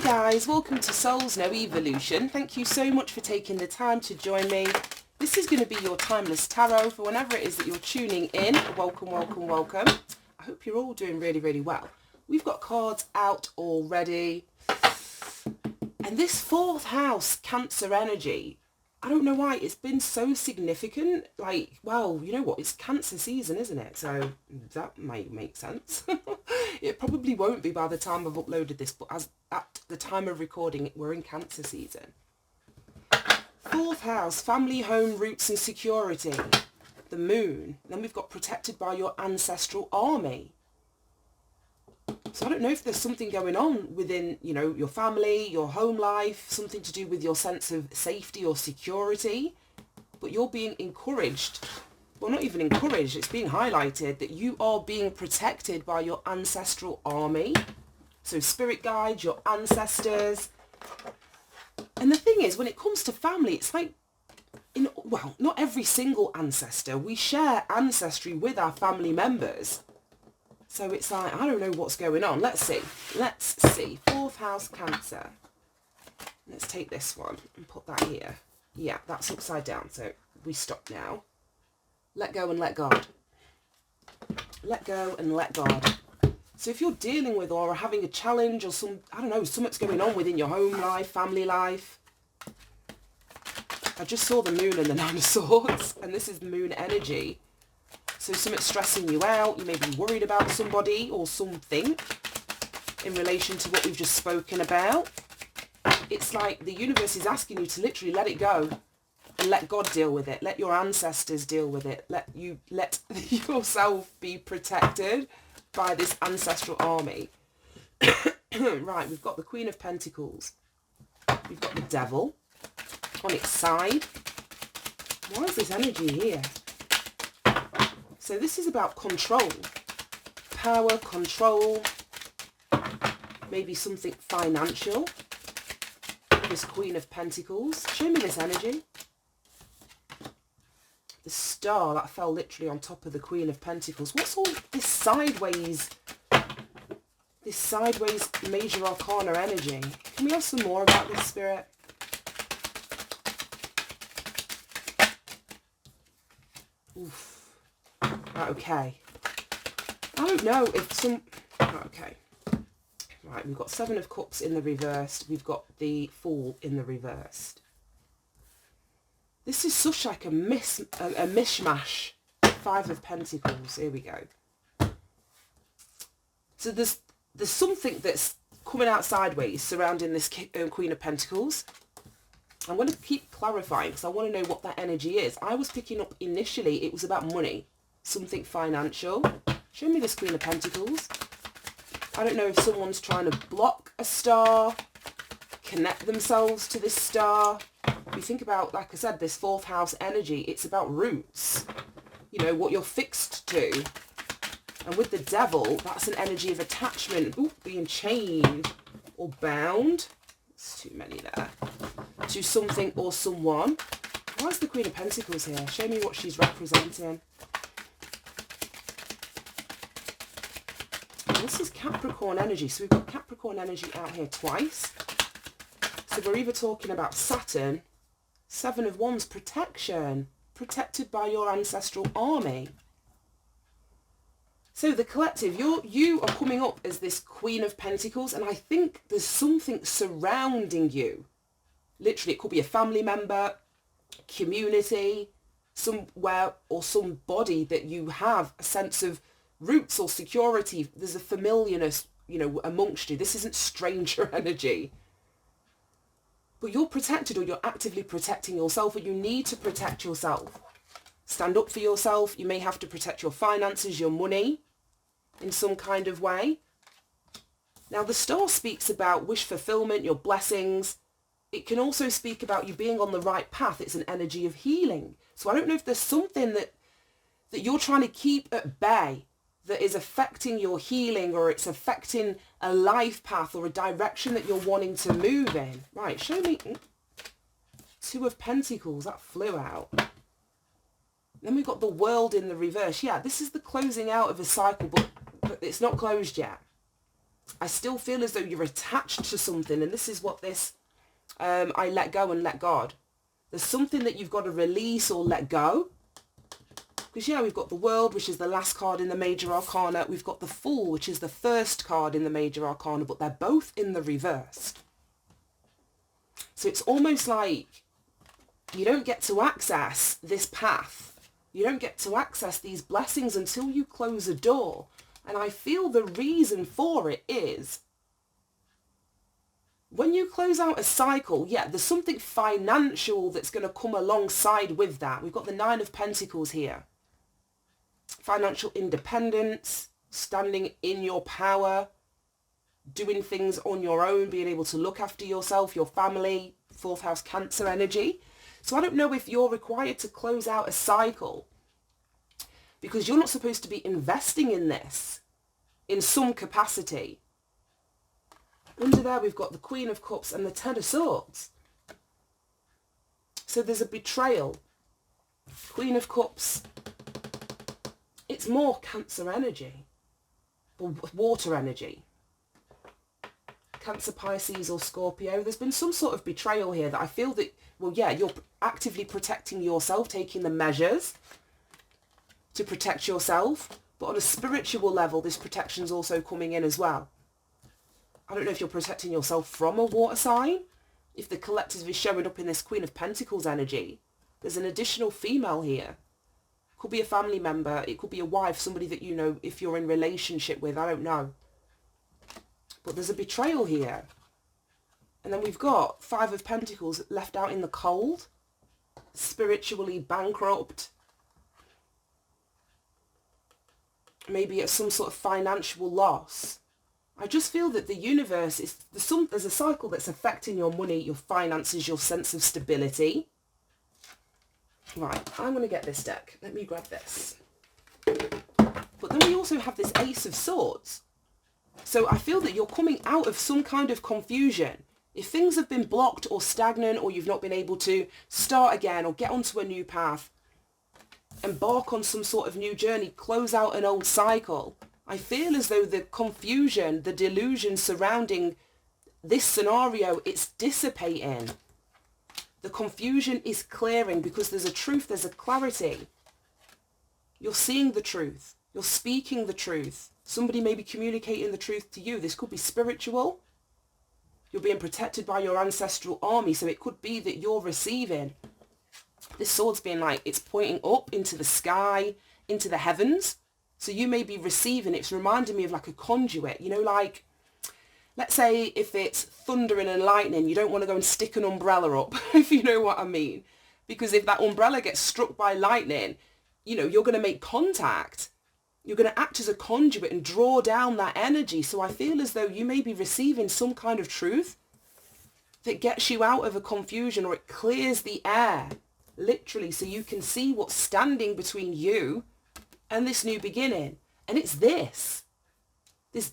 Hi guys, welcome to Souls No Evolution. Thank you so much for taking the time to join me. This is going to be your timeless tarot for whenever it is that you're tuning in. Welcome, welcome, welcome. I hope you're all doing really, really well. We've got cards out already. And this fourth house Cancer energy, I don't know why it's been so significant. Like, well, you know what? It's Cancer season, isn't it? So that might make sense. It probably won't be by the time I've uploaded this, but as at the time of recording, we're in Cancer season. Fourth house, family, home, roots and security. The moon. Then we've got protected by your ancestral army. So I don't know if there's something going on within, you know, your family, your home life, something to do with your sense of safety or security, but you're being encouraged, well, not even encouraged, it's being highlighted that you are being protected by your ancestral army. So spirit guides, your ancestors. And the thing is, when it comes to family, it's like, well, not every single ancestor. We share ancestry with our family members. So it's like, I don't know what's going on. Let's see. Let's see. Fourth house Cancer. Let's take this one and put that here. Yeah, that's upside down. So we stop now. Let go and let God. Let go and let God. So if you're dealing with or having a challenge or some, I don't know, something's going on within your home life, family life. I just saw the moon and the Nine of Swords. And this is the moon energy. So something's stressing you out, you may be worried about somebody or something in relation to what we've just spoken about. It's like the universe is asking you to literally let it go and let God deal with it. Let your ancestors deal with it. Let yourself be protected by this ancestral army. Right, we've got the Queen of Pentacles. We've got the Devil on its side. Why is this energy here? So this is about control, power, control, maybe something financial. This Queen of Pentacles. Show me this energy. The star that fell literally on top of the Queen of Pentacles. What's all this sideways major arcana energy? Can we have some more about this, Spirit? Oof. Okay. I don't know if some... Okay. Right, we've got Seven of Cups in the reversed. We've got the Fool in the reversed. This is such like a mishmash. Five of Pentacles. Here we go. So there's something that's coming out sideways surrounding this Queen of Pentacles. I'm going to keep clarifying because I want to know what that energy is. I was picking up initially, it was about money. Something financial. Show me this Queen of Pentacles. I don't know if someone's trying to block a star, connect themselves to this star. You think about, like I said, this fourth house energy, it's about roots. You know, what you're fixed to. And with the Devil, that's an energy of attachment. Ooh, being chained or bound. There's too many there. To something or someone. Why is the Queen of Pentacles here? Show me what she's representing. This is Capricorn energy. So we've got Capricorn energy out here twice. So we're either talking about Saturn, Seven of Wands, protection, protected by your ancestral army. So the collective, you are coming up as this Queen of Pentacles, and I think there's something surrounding you. Literally, it could be a family member, community, somewhere or somebody that you have a sense of roots or security. There's a familiarness, you know, amongst you. This isn't stranger energy. But you're protected, or you're actively protecting yourself, or you need to protect yourself. Stand up for yourself. You may have to protect your finances, your money, in some kind of way. Now, the star speaks about wish fulfillment, your blessings. It can also speak about you being on the right path. It's an energy of healing. So I don't know if there's something that you're trying to keep at bay that is affecting your healing, or it's affecting a life path or a direction that you're wanting to move in. Right, show me. Two of Pentacles, that flew out. Then we've got the World in the reverse. Yeah, this is the closing out of a cycle, but it's not closed yet. I still feel as though you're attached to something. And this is what this, I let go and let God. There's something that you've got to release or let go. Because, yeah, we've got the World, which is the last card in the Major Arcana. We've got the Fool, which is the first card in the Major Arcana, but they're both in the reverse. So it's almost like you don't get to access this path. You don't get to access these blessings until you close a door. And I feel the reason for it is when you close out a cycle, yeah, there's something financial that's going to come alongside with that. We've got the Nine of Pentacles here. Financial independence, standing in your power, doing things on your own, being able to look after yourself, your family, fourth house Cancer energy. So I don't know if you're required to close out a cycle because you're not supposed to be investing in this in some capacity. Under there we've got the Queen of Cups and the Ten of Swords. So there's a betrayal. Queen of Cups, it's more Cancer energy, or water energy. Cancer, Pisces or Scorpio. There's been some sort of betrayal here that I feel that, well, yeah, you're actively protecting yourself, taking the measures to protect yourself. But on a spiritual level, this protection's also coming in as well. I don't know if you're protecting yourself from a water sign. If the collective is showing up in this Queen of Pentacles energy, there's an additional female here. Could be a family member. It could be a wife, somebody that you know if you're in relationship with. I don't know. But there's a betrayal here. And then we've got Five of Pentacles left out in the cold. Spiritually bankrupt. Maybe at some sort of financial loss. I just feel that the universe is, there's a cycle that's affecting your money, your finances, your sense of stability. Right, I'm going to get this deck. Let me grab this. But then we also have this Ace of Swords. So I feel that you're coming out of some kind of confusion. If things have been blocked or stagnant, or you've not been able to start again or get onto a new path, embark on some sort of new journey, close out an old cycle, I feel as though the confusion, the delusion surrounding this scenario, it's dissipating. The confusion is clearing because there's a truth, there's a clarity. You're seeing the truth. You're speaking the truth. Somebody may be communicating the truth to you. This could be spiritual. You're being protected by your ancestral army. So it could be that you're receiving. This sword's being like, it's pointing up into the sky, into the heavens. So you may be receiving, it's reminding me of like a conduit, you know, like, let's say if it's thundering and lightning, you don't want to go and stick an umbrella up, if you know what I mean. Because if that umbrella gets struck by lightning, you know, you're going to make contact. You're going to act as a conduit and draw down that energy. So I feel as though you may be receiving some kind of truth that gets you out of a confusion, or it clears the air, literally, so you can see what's standing between you and this new beginning. And it's this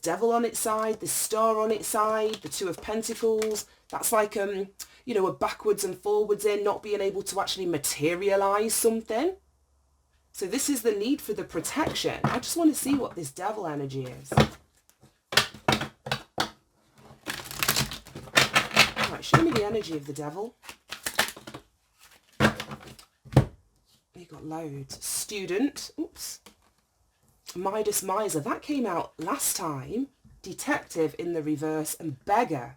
devil on its side, this star on its side, the Two of Pentacles. That's like, you know, a backwards and forwards in, not being able to actually materialize something. So this is the need for the protection. I just want to see what this devil energy is. Right, show me the energy of the devil. You got loads. Student. Oops. Midas Miser. That came out last time. Detective in the reverse. And Beggar.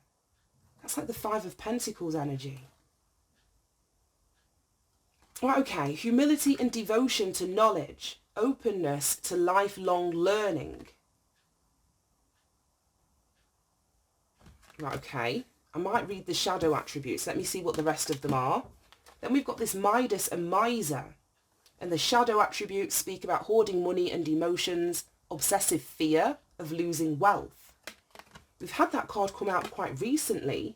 That's like the Five of Pentacles energy. Right, okay. Humility and devotion to knowledge. Openness to lifelong learning. Right, okay. I might read the shadow attributes. Let me see what the rest of them are. Then we've got this Midas and Miser. And the shadow attributes speak about hoarding money and emotions, obsessive fear of losing wealth. We've had that card come out quite recently.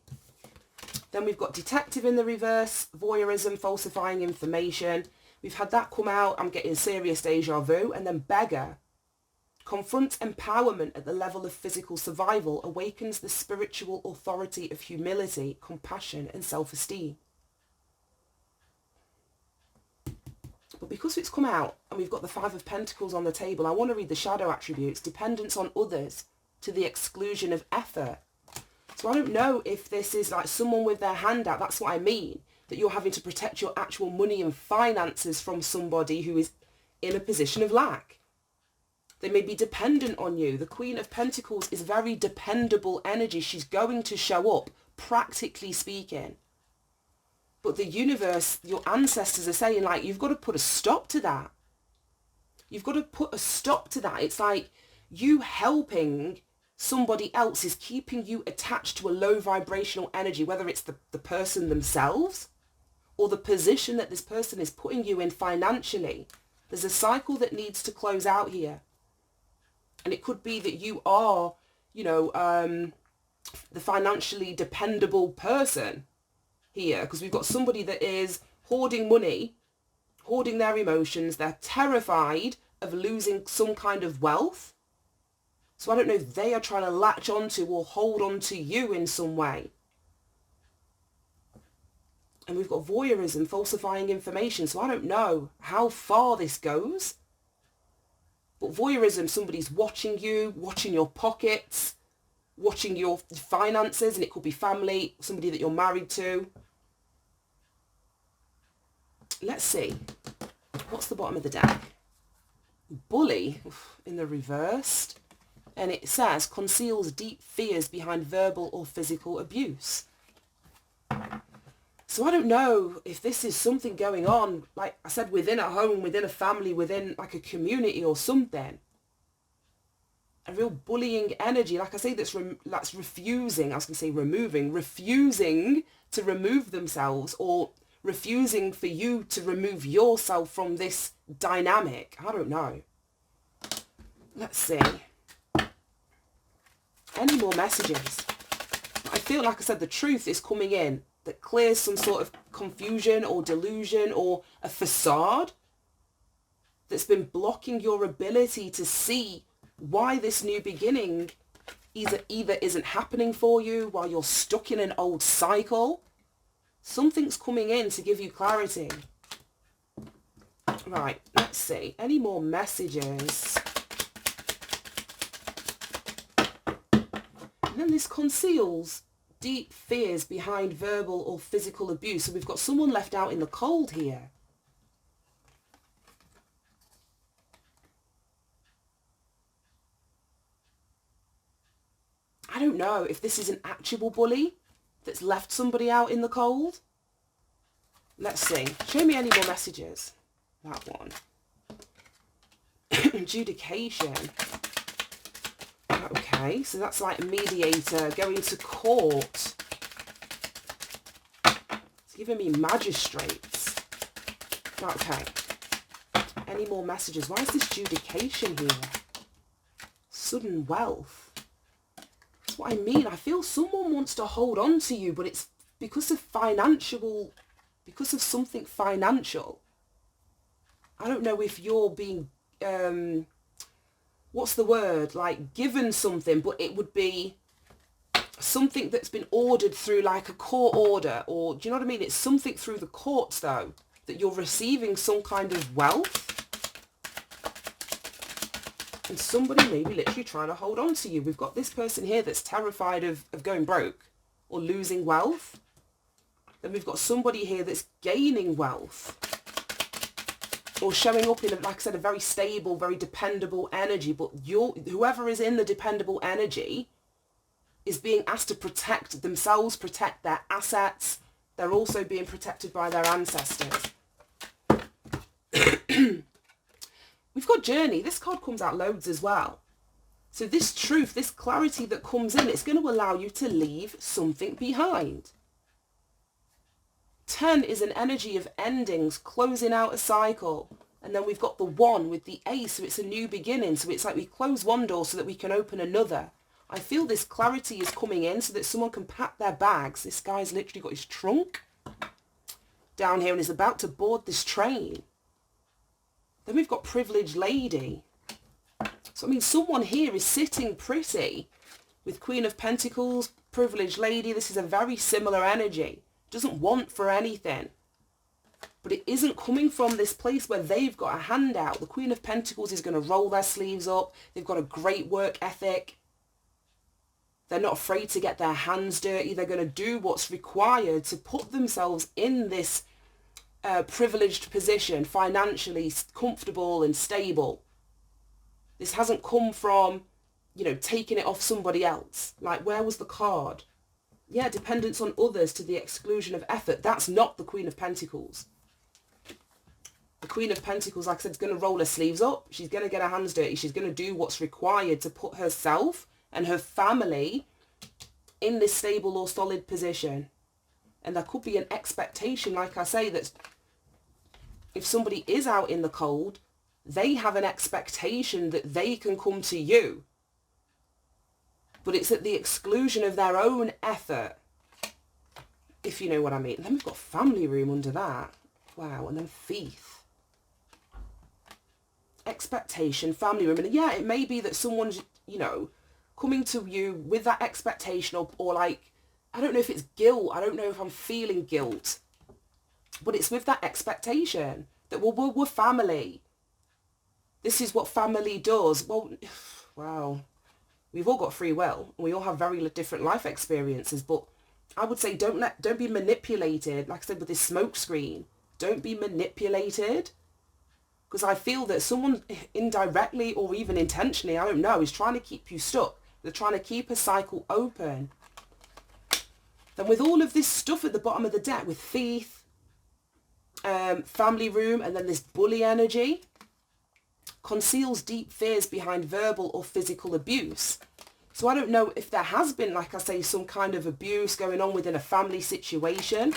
Then we've got detective in the reverse, voyeurism, falsifying information. We've had that come out. I'm getting serious deja vu. And then beggar. Confronts empowerment at the level of physical survival, awakens the spiritual authority of humility, compassion and self-esteem. But because it's come out and we've got the Five of Pentacles on the table, I want to read the shadow attributes. Dependence on others to the exclusion of effort. So I don't know if this is like someone with their hand out. That's what I mean. That you're having to protect your actual money and finances from somebody who is in a position of lack. They may be dependent on you. The Queen of Pentacles is very dependable energy. She's going to show up, practically speaking. But the universe, your ancestors are saying, like, you've got to put a stop to that. You've got to put a stop to that. It's like you helping somebody else is keeping you attached to a low vibrational energy, whether it's the person themselves or the position that this person is putting you in financially. There's a cycle that needs to close out here. And it could be that you are, you know, the financially dependable person here, because we've got somebody that is hoarding money, hoarding their emotions. They're terrified of losing some kind of wealth. So I don't know if they are trying to latch onto or hold on to you in some way. And we've got voyeurism, falsifying information. So I don't know how far this goes. But voyeurism, somebody's watching you, watching your pockets, watching your finances, and it could be family, somebody that you're married to. Let's see. What's the bottom of the deck? Bully in the reversed. And it says, conceals deep fears behind verbal or physical abuse. So I don't know if this is something going on, like I said, within a home, within a family, within like a community or something. A real bullying energy, like I say, that's refusing, I was going to say removing, refusing to remove themselves, or refusing for you to remove yourself from this dynamic. I don't know. Let's see. Any more messages? I feel like I said the truth is coming in that clears some sort of confusion or delusion or a facade that's been blocking your ability to see why this new beginning either isn't happening for you, while you're stuck in an old cycle. Something's coming in to give you clarity. Right, let's see. Any more messages? And then this conceals deep fears behind verbal or physical abuse. So we've got someone left out in the cold here. I don't know if this is an actual bully that's left somebody out in the cold. Let's see. Show me any more messages. That one. Adjudication. Okay, so that's like a mediator going to court. It's giving me magistrates. Okay. Any more messages? Why is this adjudication here? Sudden wealth. That's what I mean. I feel someone wants to hold on to you, but it's because of something financial. I don't know if you're being, what's the word? Like given something, but it would be something that's been ordered through like a court order, or do you know what I mean? It's something through the courts though, that you're receiving some kind of wealth. And somebody may be literally trying to hold on to you. We've got this person here that's terrified of going broke or losing wealth. Then we've got somebody here that's gaining wealth or showing up in, like I said, a very stable, very dependable energy. But whoever is in the dependable energy is being asked to protect themselves, protect their assets. They're also being protected by their ancestors. We've got journey. This card comes out loads as well. So this truth, this clarity that comes in, it's going to allow you to leave something behind. 10 is an energy of endings, closing out a cycle. And then we've got the 1 with the ace, so it's a new beginning. So it's like we close one door so that we can open another. I feel this clarity is coming in so that someone can pack their bags. This guy's literally got his trunk down here and is about to board this train. Then we've got privileged lady. So I mean, someone here is sitting pretty with Queen of Pentacles, privileged lady. This is a very similar energy. Doesn't want for anything. But it isn't coming from this place where they've got a handout. The Queen of Pentacles is going to roll their sleeves up. They've got a great work ethic. They're not afraid to get their hands dirty. They're going to do what's required to put themselves in this privileged position, financially comfortable and stable. This hasn't come from, you know, taking it off somebody else. Like, where was the card? Yeah, dependence on others to the exclusion of effort. That's not the Queen of Pentacles. The Queen of Pentacles, like I said, is going to roll her sleeves up. She's going to get her hands dirty. She's going to do what's required to put herself and her family in this stable or solid position. And there could be an expectation, like I say, that if somebody is out in the cold, they have an expectation that they can come to you. But it's at the exclusion of their own effort, if you know what I mean. And then we've got family room under that. Wow, and then faith. Expectation, family room. And yeah, it may be that someone's, you know, coming to you with that expectation or like, I don't know if it's guilt. I don't know if I'm feeling guilt. But it's with that expectation that, well, we're family. This is what family does. Well, wow. We've all got free will. We all have very different life experiences. But I would say don't be manipulated. Like I said, with this smoke screen, don't be manipulated. Because I feel that someone indirectly or even intentionally, I don't know, is trying to keep you stuck. They're trying to keep a cycle open. Then with all of this stuff at the bottom of the deck, with faith, family room, and then this bully energy, conceals deep fears behind verbal or physical abuse. So I don't know if there has been, like I say, some kind of abuse going on within a family situation.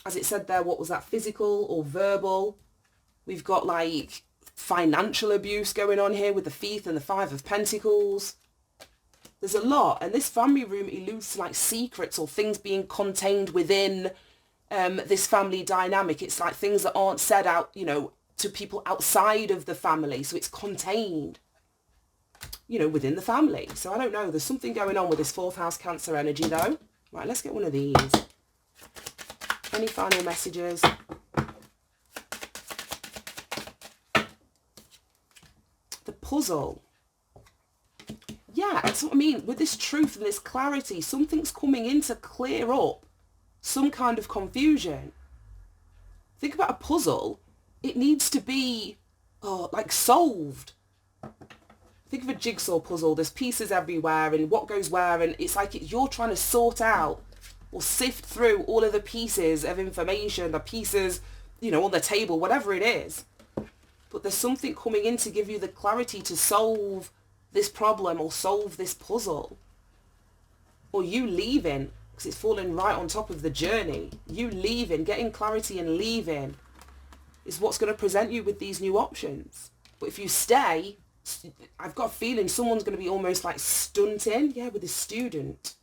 As it said there, what was that, physical or verbal? We've got like financial abuse going on here with the Thief and the Five of Pentacles. There's a lot. And this family room alludes to like secrets or things being contained within this family dynamic. It's like things that aren't said out, you know, to people outside of the family. So it's contained, you know, within the family. So I don't know. There's something going on with this fourth house Cancer energy though. Right, let's get one of these. Any final messages? The puzzle. Yeah, that's what I mean. With this truth and this clarity, something's coming in to clear up some kind of confusion. Think about a puzzle. It needs to be, like solved. Think of a jigsaw puzzle. There's pieces everywhere and what goes where. And it's like you're trying to sort out or sift through all of the pieces of information, the pieces, you know, on the table, whatever it is. But there's something coming in to give you the clarity to solve this problem or solve this puzzle. Or you leaving, because it's falling right on top of the journey. You leaving, getting clarity and leaving is what's going to present you with these new options. But if you stay, I've got a feeling someone's going to be almost like stunting. Yeah, with this student.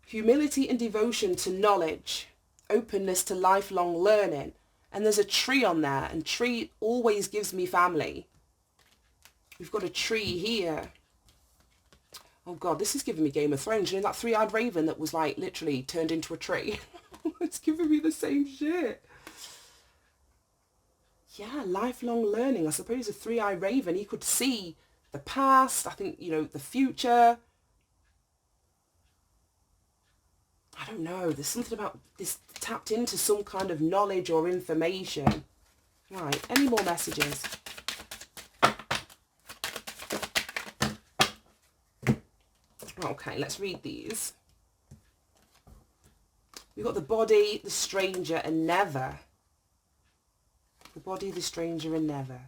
Humility and devotion to knowledge. Openness to lifelong learning. And there's a tree on there, and tree always gives me family. We've got a tree here. Oh God, this is giving me Game of Thrones. You know that three-eyed raven that was like literally turned into a tree? It's giving me the same shit. Yeah, lifelong learning. I suppose a three-eyed raven, he could see the past, I think, you know, the future. I don't know. There's something about this tapped into some kind of knowledge or information. Right, any more messages? Okay, let's read these. We've got the body, the stranger, and never. The body, the stranger, and never.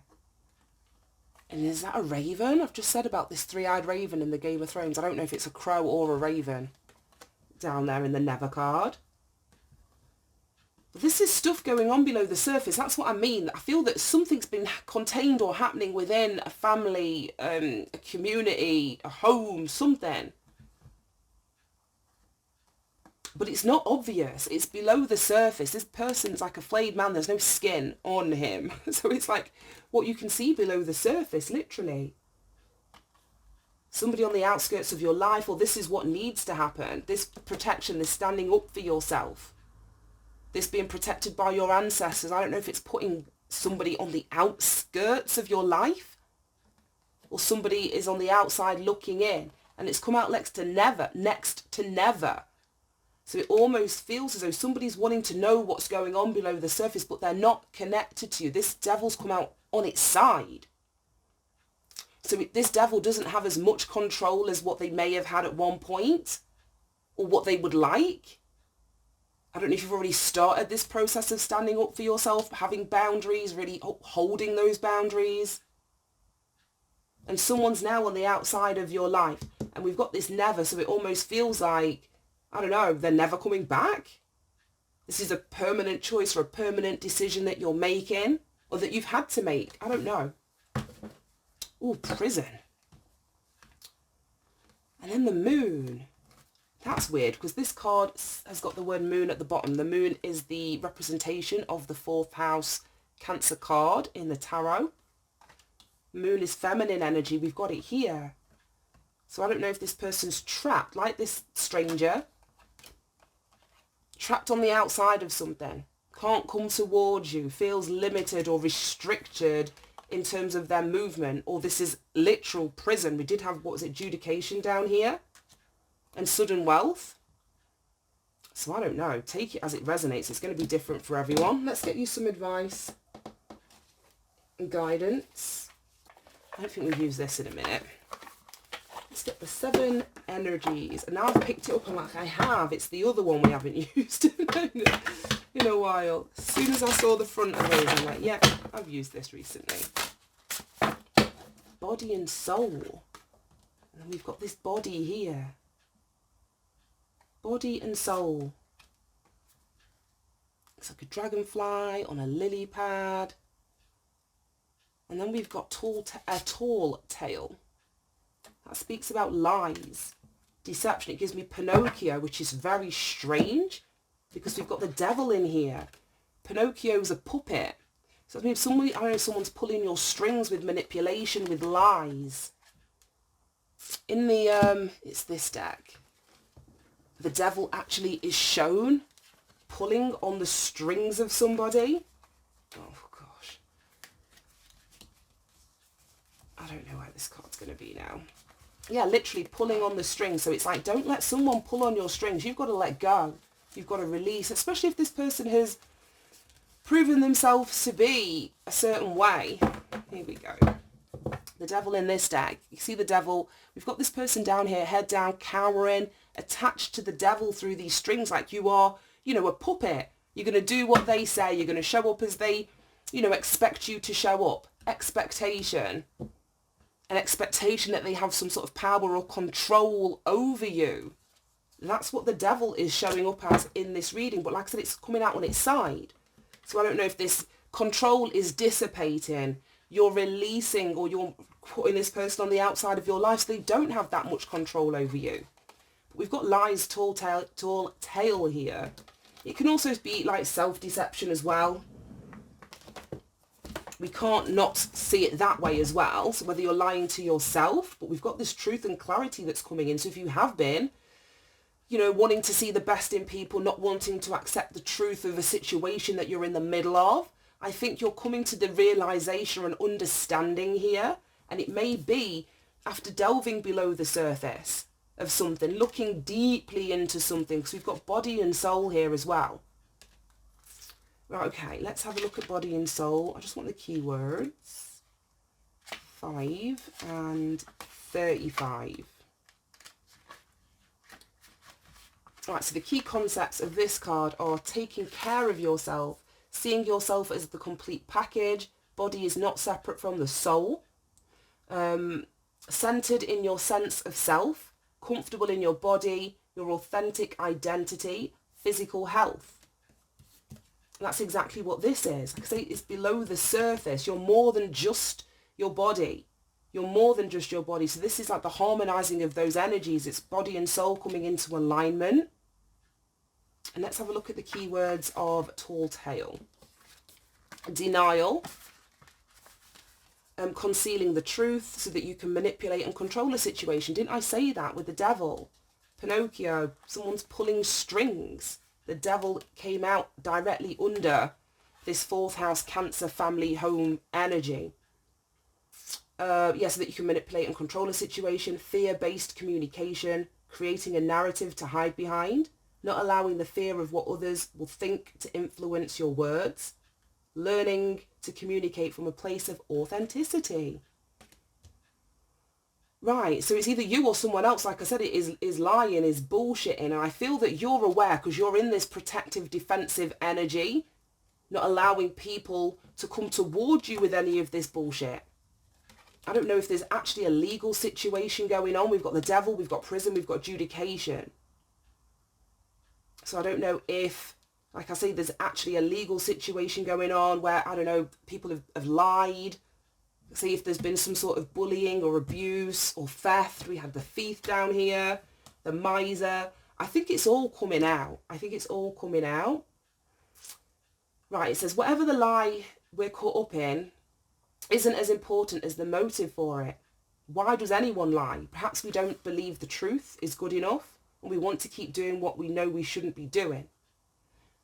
And is that a raven? I've just said about this three-eyed raven in the Game of Thrones. I don't know if it's a crow or a raven down there in the never card. But this is stuff going on below the surface. That's what I mean. I feel that something's been contained or happening within a family, a community, a home, something. But it's not obvious. It's below the surface. This person's like a flayed man. There's no skin on him. So it's like what you can see below the surface, literally. Somebody on the outskirts of your life, or this is what needs to happen. This protection, this standing up for yourself. This being protected by your ancestors. I don't know if it's putting somebody on the outskirts of your life. or somebody is on the outside looking in, and it's come out next to never, next to never. So it almost feels as though somebody's wanting to know what's going on below the surface, but they're not connected to you. This devil's come out on its side. So this devil doesn't have as much control as what they may have had at one point, or what they would like. I don't know if you've already started this process of standing up for yourself, having boundaries, really holding those boundaries. And someone's now on the outside of your life. And we've got this never, so it almost feels like, I don't know, they're never coming back. This is a permanent choice or a permanent decision that you're making, or that you've had to make. I don't know. Ooh, prison. And then the moon. That's weird, because this card has got the word moon at the bottom. The moon is the representation of the 4th house Cancer card in the tarot. Moon is feminine energy. We've got it here. So I don't know if this person's trapped, like this stranger. Trapped on the outside of something. Can't come towards you. Feels limited or restricted in terms of their movement. Or this is literal prison. We did have, what was it, adjudication down here. And sudden wealth. So I don't know. Take it as it resonates. It's going to be different for everyone. Let's get you some advice and guidance. I don't think we've used this in a minute. Let's get the 7 energies. And now I've picked it up and like I have. It's the other one we haven't used in a while. As soon as I saw the front of those, I'm like, yeah, I've used this recently. Body and soul. And then we've got this body here. Body and soul. It's like a dragonfly on a lily pad. And then we've got a tall tale. That speaks about lies, deception. It gives me Pinocchio, which is very strange because we've got the devil in here. Pinocchio's a puppet. So that means somebody, I don't know, someone's pulling your strings with manipulation, with lies. In the, it's this deck. The devil actually is shown pulling on the strings of somebody. Oh, gosh. I don't know where this card's going to be now. Yeah, literally pulling on the strings. So it's like, don't let someone pull on your strings. You've got to let go. You've got to release, especially if this person has proven themselves to be a certain way. Here we go. The devil in this deck. You see the devil. We've got this person down here, head down, cowering, attached to the devil through these strings like you are, you know, a puppet. You're going to do what they say. You're going to show up as they, you know, expect you to show up. Expectation. An expectation that they have some sort of power or control over you. That's what the devil is showing up as in this reading. But like I said, it's coming out on its side. So I don't know if this control is dissipating. You're releasing, or you're putting this person on the outside of your life so they don't have that much control over you. But we've got lies, tall tale here. It can also be like self-deception as well. We can't not see it that way as well. So whether you're lying to yourself, but we've got this truth and clarity that's coming in. So if you have been, you know, wanting to see the best in people, not wanting to accept the truth of a situation that you're in the middle of, I think you're coming to the realization and understanding here. And it may be after delving below the surface of something, looking deeply into something, because we've got body and soul here as well. Right, okay, let's have a look at body and soul. I just want the keywords. 5 and 35. Right, so the key concepts of this card are taking care of yourself, seeing yourself as the complete package. Body is not separate from the soul. Centered in your sense of self, comfortable in your body, your authentic identity, physical health. That's exactly what this is. Like I say, it's below the surface. You're more than just your body. You're more than just your body. So this is like the harmonizing of those energies. It's body and soul coming into alignment. And let's have a look at the keywords of tall tale. Denial. Concealing the truth so that you can manipulate and control a situation. Didn't I say that with the devil? Pinocchio, someone's pulling strings. The devil came out directly under this 4th house Cancer family home energy. So that you can manipulate and control a situation. Fear-based communication, creating a narrative to hide behind, not allowing the fear of what others will think to influence your words. Learning to communicate from a place of authenticity. Right, so it's either you or someone else, like I said, it is lying, is bullshitting, and I feel that you're aware because you're in this protective, defensive energy, not allowing people to come toward you with any of this bullshit. I don't know if there's actually a legal situation going on. We've got the devil, we've got prison, we've got adjudication. So I don't know if, like I say, there's actually a legal situation going on where, I don't know, people have lied. See if there's been some sort of bullying or abuse or theft. We had the thief down here, the miser. I think it's all coming out. Right, it says, whatever the lie we're caught up in isn't as important as the motive for it. Why does anyone lie? Perhaps we don't believe the truth is good enough and we want to keep doing what we know we shouldn't be doing.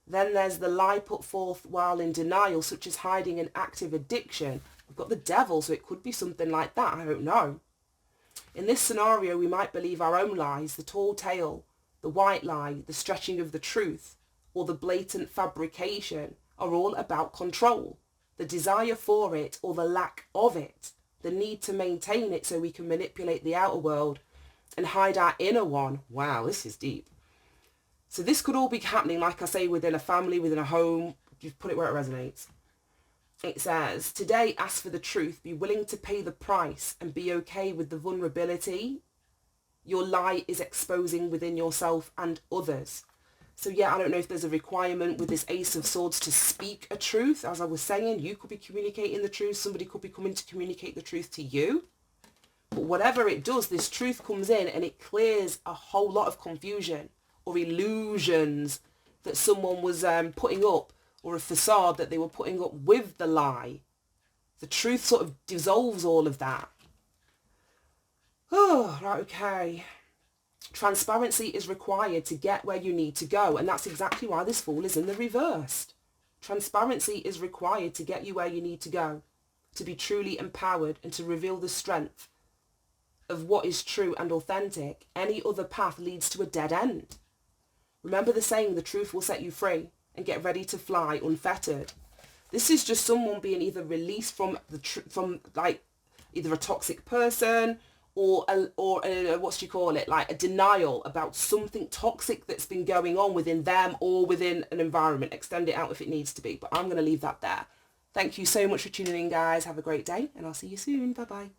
Then there's the lie put forth while in denial, such as hiding an active addiction. We've got the devil, so it could be something like that. I don't know. In this scenario, we might believe our own lies, the tall tale, the white lie, the stretching of the truth, or the blatant fabrication are all about control, the desire for it or the lack of it, the need to maintain it so we can manipulate the outer world and hide our inner one. Wow, this is deep. So this could all be happening, like I say, within a family, within a home. Just put it where it resonates. It says, today ask for the truth, be willing to pay the price and be okay with the vulnerability your lie is exposing within yourself and others. So yeah, I don't know if there's a requirement with this Ace of Swords to speak a truth. As I was saying, you could be communicating the truth. Somebody could be coming to communicate the truth to you. But whatever it does, this truth comes in and it clears a whole lot of confusion or illusions that someone was putting up, or a facade that they were putting up with the lie. The truth sort of dissolves all of that. Oh, right, okay. Transparency is required to get where you need to go, and that's exactly why this Fool is in the reversed. Transparency is required to get you where you need to go, to be truly empowered and to reveal the strength of what is true and authentic. Any other path leads to a dead end. Remember the saying, the truth will set you free, and get ready to fly unfettered. This is just someone being either released from either a toxic person or like a denial about something toxic that's been going on within them or within an environment. Extend it out if it needs to be, but I'm going to leave that there. Thank you so much for tuning in, guys. Have a great day, and I'll see you soon. Bye bye.